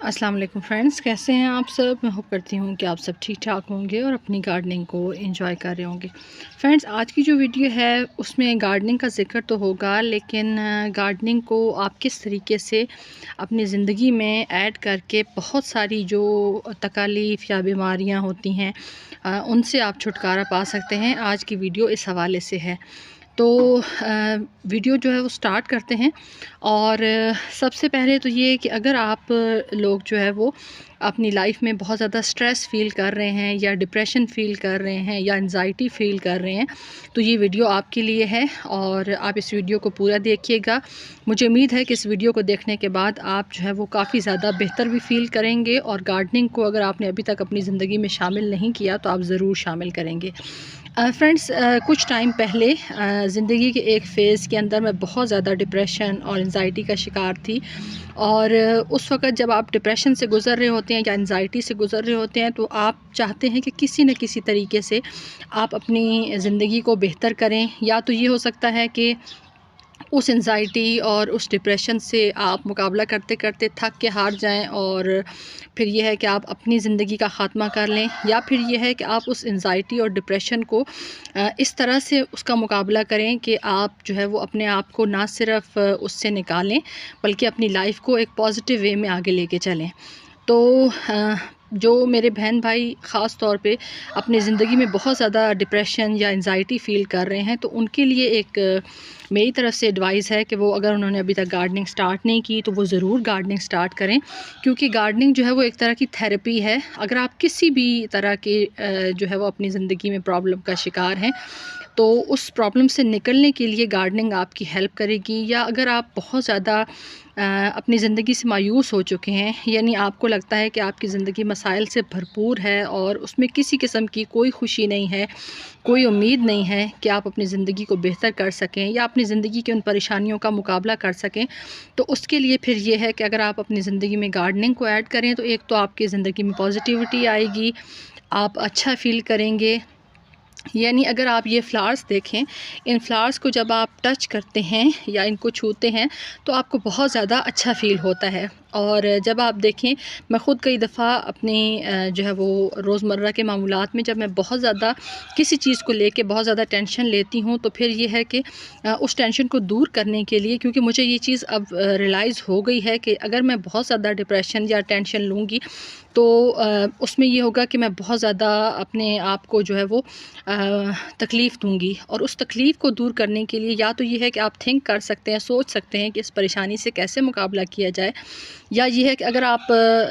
अस्सलाम वालेकुम फ्रेंड्स, कैसे हैं आप सब। मैं होप करती हूँ कि आप सब ठीक ठाक होंगे और अपनी गार्डनिंग को एंजॉय कर रहे होंगे। फ्रेंड्स, आज की जो वीडियो है उसमें गार्डनिंग का ज़िक्र तो होगा, लेकिन गार्डनिंग को आप किस तरीके से अपनी ज़िंदगी में ऐड करके बहुत सारी जो तकालीफ़ या बीमारियाँ होती हैं उनसे आप छुटकारा पा सकते हैं, आज की वीडियो इस हवाले से है। तो वीडियो जो है वो स्टार्ट करते हैं। और सबसे पहले तो ये कि अगर आप लोग जो है वो अपनी लाइफ में बहुत ज़्यादा स्ट्रेस फ़ील कर रहे हैं या डिप्रेशन फ़ील कर रहे हैं या एंजाइटी फ़ील कर रहे हैं, तो ये वीडियो आपके लिए है और आप इस वीडियो को पूरा देखिएगा। मुझे उम्मीद है कि इस वीडियो को देखने के बाद आप जो है वो काफ़ी ज़्यादा बेहतर भी फ़ील करेंगे और गार्डनिंग को अगर आपने अभी तक अपनी ज़िंदगी में शामिल नहीं किया तो आप ज़रूर शामिल करेंगे। फ्रेंड्स, कुछ टाइम पहले ज़िंदगी के एक फ़ेज़ के अंदर मैं बहुत ज़्यादा डिप्रेशन और एंजाइटी का शिकार थी। और उस वक़्त जब आप डिप्रेशन से गुज़र रहे होते हैं या एंजाइटी से गुज़र रहे होते हैं, तो आप चाहते हैं कि किसी न किसी तरीके से आप अपनी ज़िंदगी को बेहतर करें। या तो ये हो सकता है कि उस एंजाइटी और उस डिप्रेशन से आप मुकाबला करते करते थक के हार जाएं, और फिर यह है कि आप अपनी ज़िंदगी का ख़ात्मा कर लें, या फिर यह है कि आप उस एंजाइटी और डिप्रेशन को इस तरह से उसका मुकाबला करें कि आप जो है वो अपने आप को ना सिर्फ उससे निकालें बल्कि अपनी लाइफ को एक पॉजिटिव वे में आगे लेके चलें। तो जो मेरे बहन भाई ख़ास तौर पे अपनी ज़िंदगी में बहुत ज़्यादा डिप्रेशन या एंजाइटी फ़ील कर रहे हैं, तो उनके लिए एक मेरी तरफ़ से एडवाइस है कि वो अगर उन्होंने अभी तक गार्डनिंग स्टार्ट नहीं की तो वो ज़रूर गार्डनिंग स्टार्ट करें, क्योंकि गार्डनिंग जो है वो एक तरह की थेरेपी है। अगर आप किसी भी तरह के जो है वो अपनी ज़िंदगी में प्रॉब्लम का शिकार हैं, तो उस प्रॉब्लम से निकलने के लिए गार्डनिंग आपकी हेल्प करेगी। या अगर आप बहुत ज़्यादा अपनी ज़िंदगी से मायूस हो चुके हैं, यानी आपको लगता है कि आपकी ज़िंदगी मसाइल से भरपूर है और उसमें किसी किस्म की कोई खुशी नहीं है, कोई उम्मीद नहीं है कि आप अपनी ज़िंदगी को बेहतर कर सकें या अपनी ज़िंदगी की उन परेशानियों का मुकाबला कर सकें, तो उसके लिए फिर ये है कि अगर आप अपनी ज़िंदगी में गार्डनिंग को ऐड करें, तो एक तो आपकी ज़िंदगी में पॉजिटिविटी आएगी, आप अच्छा फ़ील करेंगे। यानी अगर आप ये फ्लावर्स देखें, इन फ्लावर्स को जब आप टच करते हैं या इनको छूते हैं तो आपको बहुत ज़्यादा अच्छा फ़ील होता है। और जब आप देखें, मैं ख़ुद कई दफ़ा अपनी जो है वो रोज़मर्रा के मामूलात में जब मैं बहुत ज़्यादा किसी चीज़ को लेके बहुत ज़्यादा टेंशन लेती हूँ, तो फिर ये है कि उस टेंशन को दूर करने के लिए, क्योंकि मुझे ये चीज़ अब रियलाइज़ हो गई है कि अगर मैं बहुत ज़्यादा डिप्रेशन या टेंशन लूँगी तो उसमें ये होगा कि मैं बहुत ज़्यादा अपने आप को जो है वो तकलीफ़ दूँगी। और उस तकलीफ़ को दूर करने के लिए या तो ये है कि आप थिंक कर सकते हैं, सोच सकते हैं कि इस परेशानी से कैसे मुकाबला किया जाए, या ये है कि अगर आप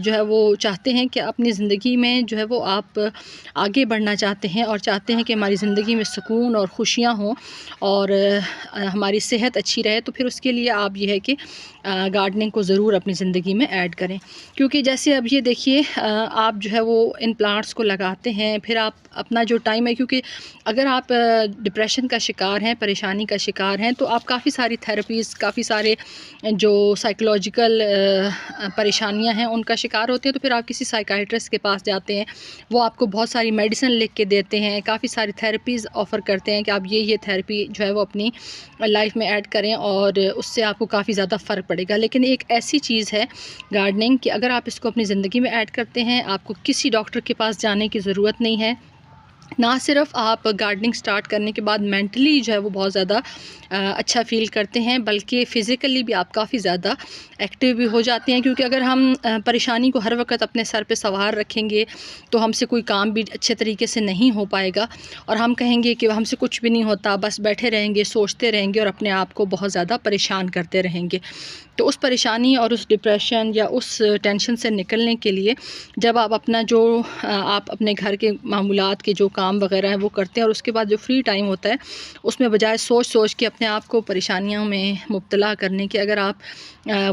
जो है वो चाहते हैं कि अपनी ज़िंदगी में जो है वो आप आगे बढ़ना चाहते हैं और चाहते हैं कि हमारी ज़िंदगी में सुकून और खुशियाँ हों और हमारी सेहत अच्छी रहे, तो फिर उसके लिए आप ये है कि गार्डनिंग को ज़रूर अपनी ज़िंदगी में ऐड करें। क्योंकि जैसे अब ये देखिए, आप जो है वो इन प्लांट्स को लगाते हैं, फिर आप अपना जो टाइम है, क्योंकि अगर आप डिप्रेशन का शिकार हैं, परेशानी का शिकार हैं, तो आप काफ़ी सारी थेरेपीज़, काफ़ी सारे जो साइकोलॉजिकल परेशानियां हैं उनका शिकार होते हैं, तो फिर आप किसी साइकाइट्रिस्ट के पास जाते हैं, वो आपको बहुत सारी मेडिसिन लिख के देते हैं, काफ़ी सारी थेरेपीज़ ऑफ़र करते हैं कि आप ये थेरेपी जो है वो अपनी लाइफ में ऐड करें और उससे आपको काफ़ी ज़्यादा फ़र्क पड़ेगा। लेकिन एक ऐसी चीज़ है गार्डनिंग कि अगर आप इसको अपनी ज़िंदगी में ऐड करते हैं, आपको किसी डॉक्टर के पास जाने की ज़रूरत नहीं है। ना सिर्फ आप गार्डनिंग स्टार्ट करने के बाद मेंटली जो है वो बहुत ज़्यादा अच्छा फ़ील करते हैं, बल्कि फ़िज़िकली भी आप काफ़ी ज़्यादा एक्टिव भी हो जाते हैं। क्योंकि अगर हम परेशानी को हर वक्त अपने सर पे सवार रखेंगे तो हमसे कोई काम भी अच्छे तरीके से नहीं हो पाएगा, और हम कहेंगे कि हमसे कुछ भी नहीं होता, बस बैठे रहेंगे, सोचते रहेंगे और अपने आप को बहुत ज़्यादा परेशान करते रहेंगे। तो उस परेशानी और उस डिप्रेशन या उस टेंशन से निकलने के लिए जब आप अपना जो आप अपने घर के मामूलात के जो काम वगैरह हैं वो करते हैं, और उसके बाद जो फ्री टाइम होता है उसमें बजाय सोच सोच के अपने आप को परेशानियों में मुब्तला करने के, अगर आप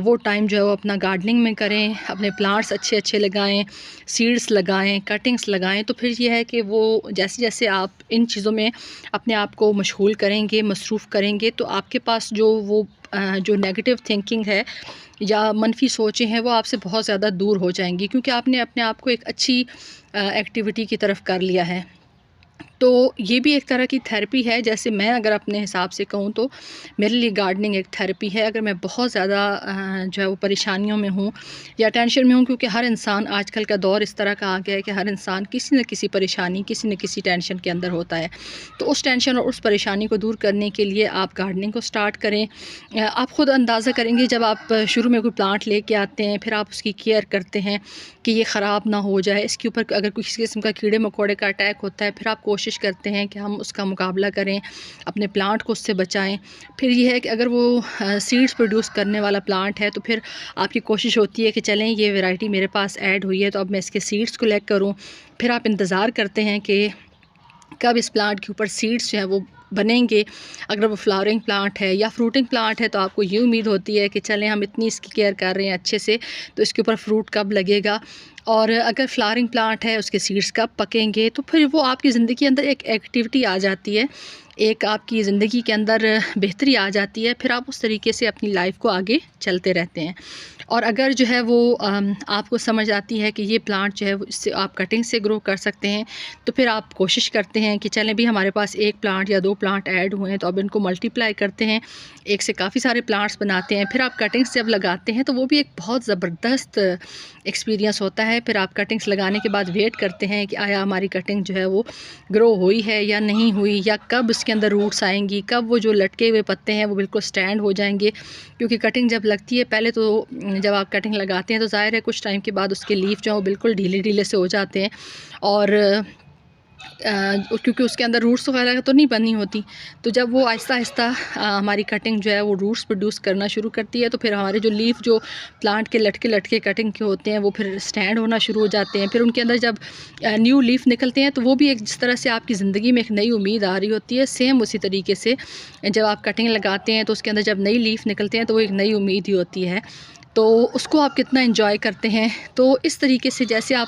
वो टाइम जो है वो अपना गार्डनिंग में करें, अपने प्लांट्स अच्छे अच्छे लगाएं, सीड्स लगाएं, कटिंग्स लगाएं, तो फिर ये है कि वो जैसे जैसे आप इन चीज़ों में अपने आप को मशगूल करेंगे, मसरूफ़ करेंगे, तो आपके पास जो नेगेटिव थिंकिंग है या मनफी सोचें हैं वो आपसे बहुत ज़्यादा दूर हो जाएंगी, क्योंकि आपने अपने आप को एक अच्छी एक्टिविटी की तरफ कर लिया है। तो ये भी एक तरह की थेरेपी है। जैसे मैं अगर अपने हिसाब से कहूँ तो मेरे लिए गार्डनिंग एक थेरेपी है। अगर मैं बहुत ज़्यादा जो है वो परेशानियों में हूँ या टेंशन में हूँ, क्योंकि हर इंसान, आजकल का दौर इस तरह का आ गया है कि हर इंसान किसी न किसी परेशानी, किसी न किसी टेंशन के अंदर होता है। तो उस टेंशन और उस परेशानी को दूर करने के लिए आप गार्डनिंग को स्टार्ट करें। आप ख़ुद अंदाज़ा करेंगे, जब आप शुरू में कोई प्लांट लेके आते हैं, फिर आप उसकी केयर करते हैं कि ये ख़राब ना हो जाए, इसके ऊपर अगर किसी किस्म का कीड़े मकोड़े का अटैक होता है, फिर आप कोशिश करते हैं कि हम उसका मुकाबला करें, अपने प्लांट को उससे बचाएं। फिर ये है कि अगर वो सीड्स प्रोड्यूस करने वाला प्लांट है तो फिर आपकी कोशिश होती है कि चलें ये वैरायटी मेरे पास ऐड हुई है तो अब मैं इसके सीड्स कलेक्ट करूं। फिर आप इंतज़ार करते हैं कि कब इस प्लांट के ऊपर सीड्स जो हैं वो बनेंगे। अगर वो फ्लावरिंग प्लांट है या फ्रूटिंग प्लांट है तो आपको ये उम्मीद होती है कि चलें हम इतनी इसकी केयर कर रहे हैं अच्छे से, तो इसके ऊपर फ्रूट कब लगेगा। और अगर फ्लावरिंग प्लांट है उसके सीड्स कब पकेंगे। तो फिर वो आपकी ज़िंदगी के अंदर एक एक्टिविटी आ जाती है, एक आपकी ज़िंदगी के अंदर बेहतरी आ जाती है। फिर आप उस तरीके से अपनी लाइफ को आगे चलते रहते हैं। और अगर जो है वो आपको समझ आती है कि ये प्लांट जो है वो इससे आप कटिंग से ग्रो कर सकते हैं, तो फिर आप कोशिश करते हैं कि चलें भी हमारे पास एक प्लांट या 2 प्लांट ऐड हुए हैं तो अब इनको मल्टीप्लाई करते हैं, एक से काफ़ी सारे प्लांट्स बनाते हैं। फिर आप कटिंग्स जब लगाते हैं तो वो भी एक बहुत ज़बरदस्त एक्सपीरियंस होता है। फिर आप कटिंग्स लगाने के बाद वेट करते हैं कि आया हमारी कटिंग जो है वो ग्रो हुई है या नहीं हुई, या कब इसके अंदर रूट्स आएंगी, कब वो जो लटके हुए पत्ते हैं वो बिल्कुल स्टैंड हो जाएंगे। क्योंकि कटिंग जब लगती है, पहले तो जब आप कटिंग लगाते हैं तो ज़ाहिर है कुछ टाइम के बाद उसके लीफ जो है वो बिल्कुल ढीले ढीले से हो जाते हैं, और क्योंकि उसके अंदर रूट्स वगैरह तो नहीं बनी होती। तो जब वो आहिस्ता आहिस्ता हमारी कटिंग जो है वो रूट्स प्रोड्यूस करना शुरू करती है, तो फिर हमारे जो लीफ जो प्लांट के लटके लटके कटिंग के होते हैं वो फिर स्टैंड होना शुरू हो जाते हैं। फिर उनके अंदर जब न्यू लीफ निकलते हैं तो वो भी एक, जिस तरह से आपकी ज़िंदगी में एक नई उम्मीद आ रही होती है, सेम उसी तरीके से जब आप कटिंग लगाते हैं तो उसके अंदर जब नई लीफ निकलते हैं तो वो एक नई उम्मीद ही होती है। तो उसको आप कितना एंजॉय करते हैं। तो इस तरीके से जैसे आप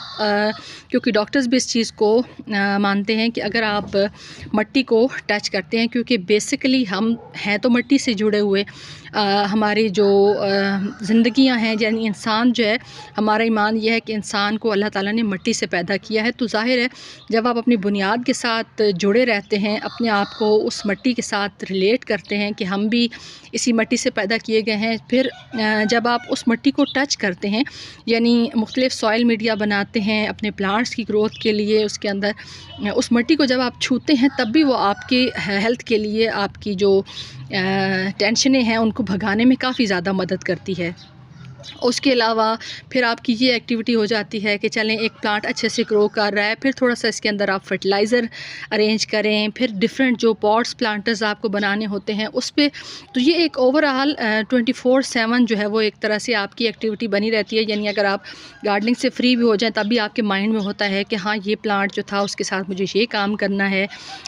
क्योंकि डॉक्टर्स भी इस चीज़ को मानते हैं कि अगर आप मिट्टी को टच करते हैं, क्योंकि बेसिकली हम हैं तो मिट्टी से जुड़े हुए, हमारी जो ज़िंदगियां हैं, यानी इंसान जो है, हमारा ईमान यह है कि इंसान को अल्लाह ताला ने मिट्टी से पैदा किया है। तो ज़ाहिर है जब आप अपनी बुनियाद के साथ जुड़े रहते हैं, अपने आप को उस मिट्टी के साथ रिलेट करते हैं कि हम भी इसी मिट्टी से पैदा किए गए हैं। फिर जब आप उस मिट्टी को टच करते हैं, यानी मुख्तलिफ़ सॉइल मीडिया बनाते हैं अपने प्लांट्स की ग्रोथ के लिए, उसके अंदर उस मिट्टी को जब आप छूते हैं तब भी वो आपके हेल्थ के लिए, आपकी जो टेंशनें हैं उनको भगाने में काफ़ी ज़्यादा मदद करती है। उसके अलावा फिर आपकी ये एक्टिविटी हो जाती है कि चलें एक प्लांट अच्छे से ग्रो कर रहा है, फिर थोड़ा सा इसके अंदर आप फर्टिलाइज़र अरेंज करें, फिर डिफरेंट जो पॉट्स प्लांटर्स आपको बनाने होते हैं उस पर। तो ये एक ओवरऑल 24/7 जो है वो एक तरह से आपकी एक्टिविटी बनी रहती है। यानी अगर आप गार्डनिंग से फ्री भी हो जाएँ तब भी आपके माइंड में होता है कि हाँ ये प्लांट जो था उसके साथ मुझे ये काम करना है,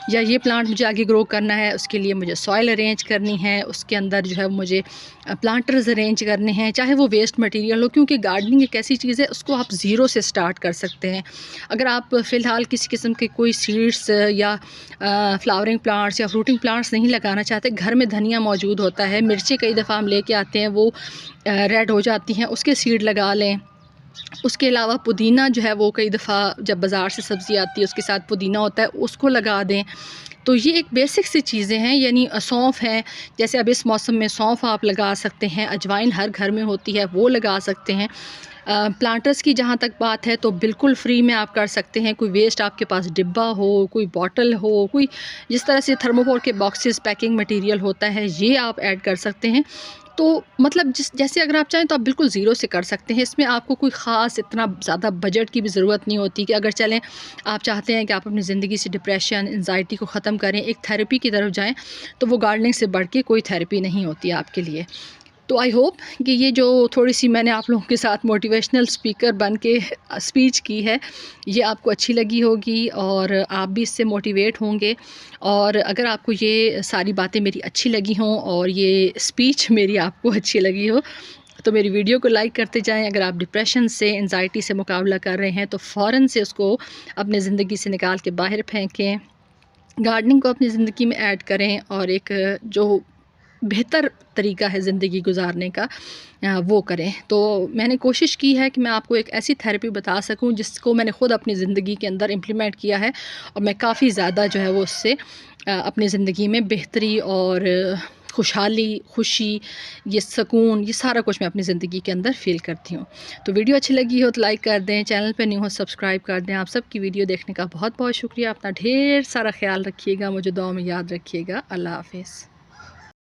या ये प्लांट मुझे आगे ग्रो करना है, उसके लिए मुझे सॉइल अरेंज करनी है, उसके अंदर जो है मुझे प्लांटर्स अरेंज करने हैं, चाहे वो वेस्ट मटेरियल हो। क्योंकि गार्डनिंग एक ऐसी चीज़ है उसको आप ज़ीरो से स्टार्ट कर सकते हैं। अगर आप फ़िलहाल किसी किस्म के कोई सीड्स या फ्लावरिंग प्लांट्स या फ्रूटिंग प्लांट्स नहीं लगाना चाहते, घर में धनिया मौजूद होता है, मिर्ची कई दफ़ा हम लेके आते हैं वो रेड हो जाती हैं, उसके सीड लगा लें। उसके अलावा पुदीना जो है वो कई दफ़ा जब बाज़ार से सब्ज़ी आती है उसके साथ पुदीना होता है, उसको लगा दें। तो ये एक बेसिक सी चीज़ें हैं। यानी सौंफ है, जैसे अब इस मौसम में सौंफ आप लगा सकते हैं, अजवाइन हर घर में होती है वो लगा सकते हैं। प्लांटर्स की जहाँ तक बात है तो बिल्कुल फ्री में आप कर सकते हैं। कोई वेस्ट आपके पास डिब्बा हो, कोई बॉटल हो, कोई जिस तरह से थर्मोकोल के बॉक्सेस पैकिंग मटेरियल होता है ये आप ऐड कर सकते हैं। तो मतलब जैसे अगर आप चाहें तो आप बिल्कुल ज़ीरो से कर सकते हैं। इसमें आपको कोई ख़ास इतना ज़्यादा बजट की भी ज़रूरत नहीं होती कि अगर चलें आप चाहते हैं कि आप अपनी ज़िंदगी से डिप्रेशन, एंजाइटी को ख़त्म करें, एक थेरेपी की तरफ जाएं, तो वो गार्डनिंग से बढ़ के कोई थेरेपी नहीं होती है आपके लिए। तो आई होप कि ये जो थोड़ी सी मैंने आप लोगों के साथ मोटिवेशनल स्पीकर बन के स्पीच की है ये आपको अच्छी लगी होगी और आप भी इससे मोटिवेट होंगे। और अगर आपको ये सारी बातें मेरी अच्छी लगी हों और ये स्पीच मेरी आपको अच्छी लगी हो तो मेरी वीडियो को लाइक करते जाएं। अगर आप डिप्रेशन से, एंजाइटी से मुकाबला कर रहे हैं तो फ़ौरन से उसको अपने ज़िंदगी से निकाल के बाहर फेंकें। गार्डनिंग को अपनी ज़िंदगी में ऐड करें और एक जो बेहतर तरीका है ज़िंदगी गुजारने का, वो करें। तो मैंने कोशिश की है कि मैं आपको एक ऐसी थेरेपी बता सकूं जिसको मैंने ख़ुद अपनी ज़िंदगी के अंदर इम्प्लीमेंट किया है और मैं काफ़ी ज़्यादा जो है वो उससे अपनी ज़िंदगी में बेहतरी और खुशहाली, खुशी, ये सुकून, ये सारा कुछ मैं अपनी ज़िंदगी के अंदर फ़ील करती हूँ। तो वीडियो अच्छी लगी हो तो लाइक कर दें, चैनल पे न्यू हो सब्सक्राइब कर दें। आप सबकी वीडियो देखने का बहुत बहुत शुक्रिया। अपना ढेर सारा ख्याल रखिएगा, मुझे दुआ में याद रखिएगा। अल्लाह हाफ़िज़।